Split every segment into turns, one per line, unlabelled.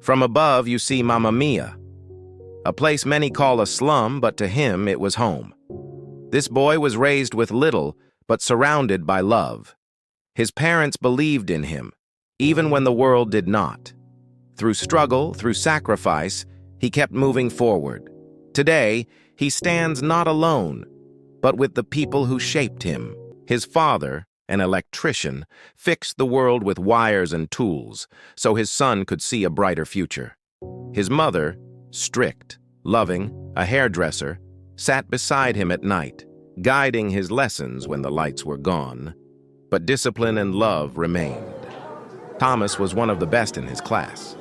From above, you see Maamamia, a place many call a slum, but to him it was home. This boy was raised with little, but surrounded by love. His parents believed in him, even when the world did not. Through struggle, through sacrifice, he kept moving forward. Today, he stands not alone, but with the people who shaped him. His father, an electrician, fixed the world with wires and tools, so his son could see a brighter future. His mother, strict, loving, a hairdresser, sat beside him at night, guiding his lessons when the lights were gone. But discipline and love remained. Thomas was one of the best in his class.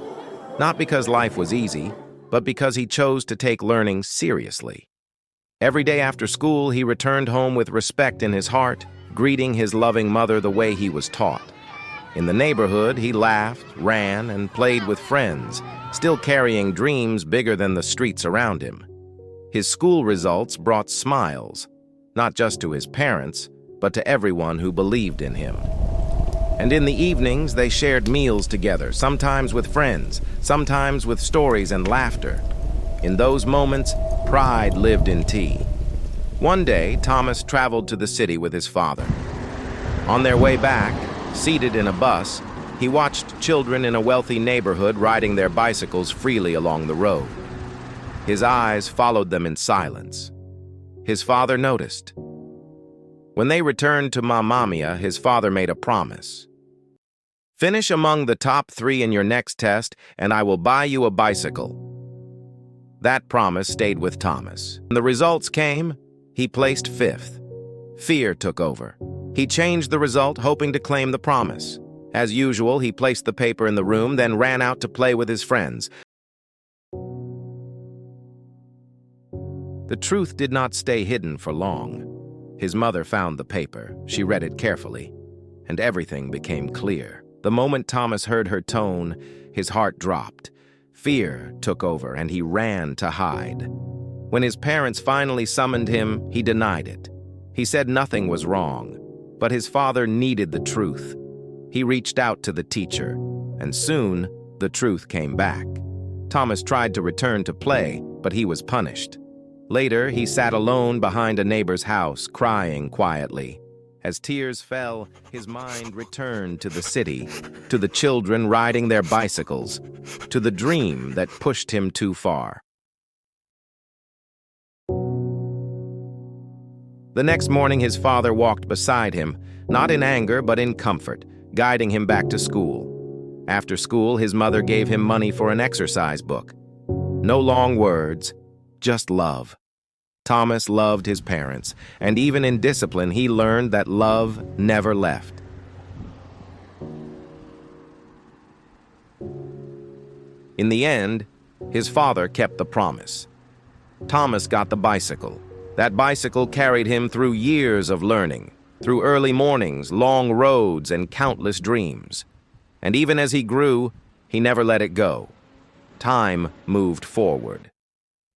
Not because life was easy, but because he chose to take learning seriously. Every day after school, he returned home with respect in his heart, greeting his loving mother the way he was taught. In the neighborhood, he laughed, ran, and played with friends, still carrying dreams bigger than the streets around him. His school results brought smiles, not just to his parents, but to everyone who believed in him. And in the evenings, they shared meals together, sometimes with friends, sometimes with stories and laughter. In those moments, pride lived in tea. One day, Thomas traveled to the city with his father. On their way back, seated in a bus, he watched children in a wealthy neighborhood riding their bicycles freely along the road. His eyes followed them in silence. His father noticed. When they returned to Maamamia, his father made a promise. "Finish among the top 3 in your next test, and I will buy you a bicycle." That promise stayed with Thomas. When the results came, he placed 5th. Fear took over. He changed the result, hoping to claim the promise. As usual, he placed the paper in the room, then ran out to play with his friends. The truth did not stay hidden for long. His mother found the paper. She read it carefully, and everything became clear. The moment Thomas heard her tone, his heart dropped. Fear took over, and he ran to hide. When his parents finally summoned him, he denied it. He said nothing was wrong, but his father needed the truth. He reached out to the teacher, and soon the truth came back. Thomas tried to return to play, but he was punished. Later, he sat alone behind a neighbor's house, crying quietly. As tears fell, his mind returned to the city, to the children riding their bicycles, to the dream that pushed him too far. The next morning, his father walked beside him, not in anger but in comfort, guiding him back to school. After school, his mother gave him money for an exercise book. No long words, just love. Thomas loved his parents, and even in discipline, he learned that love never left. In the end, his father kept the promise. Thomas got the bicycle. That bicycle carried him through years of learning, through early mornings, long roads, and countless dreams. And even as he grew, he never let it go. Time moved forward.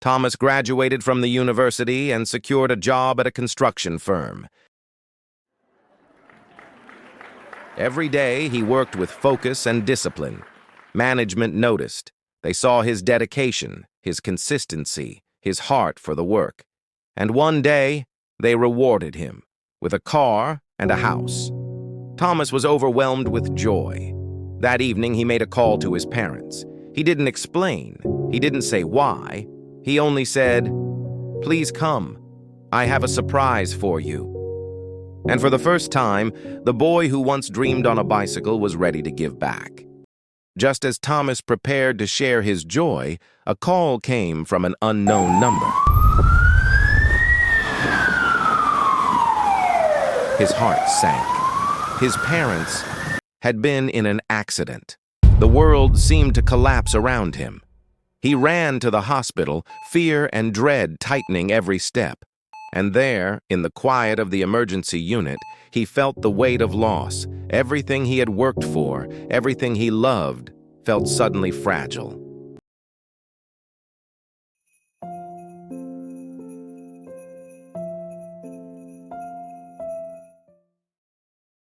Thomas graduated from the university and secured a job at a construction firm. Every day, he worked with focus and discipline. Management noticed. They saw his dedication, his consistency, his heart for the work. And one day, they rewarded him with a car and a house. Thomas was overwhelmed with joy. That evening, he made a call to his parents. He didn't explain. He didn't say why. He only said, "Please come. I have a surprise for you." And for the first time, the boy who once dreamed on a bicycle was ready to give back. Just as Thomas prepared to share his joy, a call came from an unknown number. His heart sank. His parents had been in an accident. The world seemed to collapse around him. He ran to the hospital, fear and dread tightening every step. And there, in the quiet of the emergency unit, he felt the weight of loss. Everything he had worked for, everything he loved, felt suddenly fragile.